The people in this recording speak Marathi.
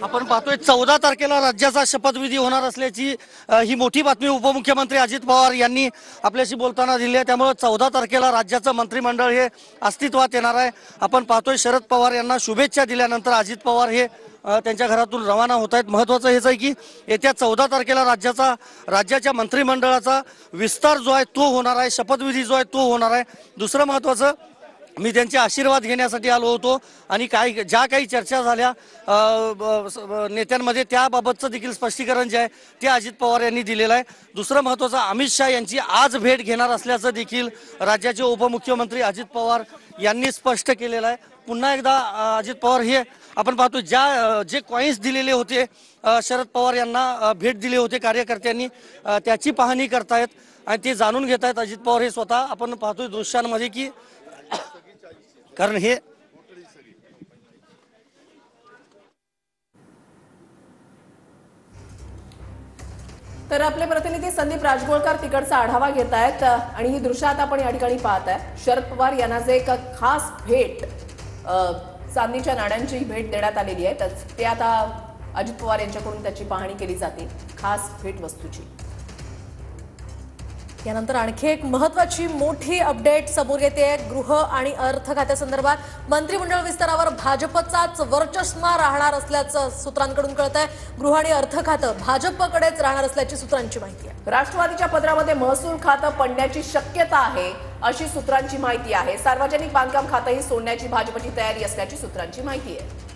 आपण पाहतोय 14 तारखेला राज्याचा शपथविधी होणार असल्याची ही मोठी बातमी उपमुख्यमंत्री अजित पवार यांनी आपल्याशी बोलताना दिली आहे। त्यामुळे 14 तारखेला राज्याचं मंत्रिमंडळ हे अस्तित्वात येणार आहे। आपण पाहतोय शरद पवार यांना शुभेच्छा दिल्यानंतर अजित पवार हे त्यांच्या घरातून रवाना होत आहेत। महत्त्वाचं हेच आहे की येत्या 14 तारखेला राज्याच्या मंत्रिमंडळाचा विस्तार जो आहे तो होणार आहे, शपथविधी जो आहे तो होणार आहे। दुसरं महत्त्वाचं, मी त्यांचे आशीर्वाद घेण्यासाठी आलो होतो आणि ज्या काही चर्चा झाल्या नेत्यांमध्ये त्याबाबतचं देखील स्पष्टीकरण जे आहे ते अजित पवार यांनी दिलेलं आहे। दुसरं महत्त्वाचं, अमित शहा यांची आज भेट घेणार असल्याचं देखील राज्याचे उपमुख्यमंत्री अजित पवार यांनी स्पष्ट केलेलं आहे। पुन्हा एकदा अजित पवार हे आपण पाहतो जे कॉइन्स दिलेले होते शरद पवार यांना भेट दिले होते कार्यकर्त्यांनी, त्याची पाहणी करतायत आणि ते जाणून घेत आहेत अजित पवार हे स्वतः। आपण पाहतोय दृश्यांमध्ये की कारण हे तर आपले प्रतिनिधी संदीप राजगोळकर तिकडचा आढावा घेत आहेत आणि ही दृश्य आता आपण या ठिकाणी पाहत आहे। शरद पवार यांना जे एक खास भेट चांदीच्या नाण्यांची भेट देण्यात आलेली आहे, तर ते आता अजित पवार यांच्याकडून त्याची पाहणी केली जाते खास भेट वस्तूची। यानंतर आणखी एक महत्त्वाची मोठी अपडेट समोर येते। गृह आणि अर्थ खात्यासंदर्भात मंत्रिमंडळ विस्तारावर भाजपचाच वर्चस्व राहणार असल्याचं सूत्रांकडून कळतंय। गृह आणि अर्थ खातं भाजपकडेच राहणार असल्याची सूत्रांची माहिती आहे। राष्ट्रवादीच्या पदरामध्ये महसूल खातं पडण्याची शक्यता आहे अशी सूत्रांची माहिती आहे। सार्वजनिक बांधकाम खातंही सोडण्याची भाजपची तयारी असल्याची सूत्रांची माहिती आहे।